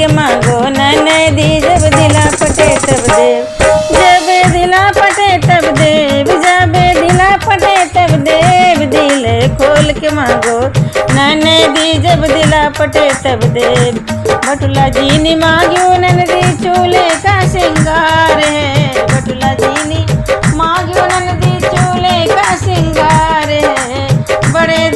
के मांगो ननदी, जब दिला पटे तब देव, जब दिला पटे तब देव, जब दिला पटे तब देव, दिल खोल के मांगो ननदी, जब दिला पटे तब देव। बटुला जी ने मांग्यो ननदी, चूल्हे का श्रृंगार है, बटुला जी ने मांग्यो ननदी, चूल्हे का श्रृंगार है, बड़े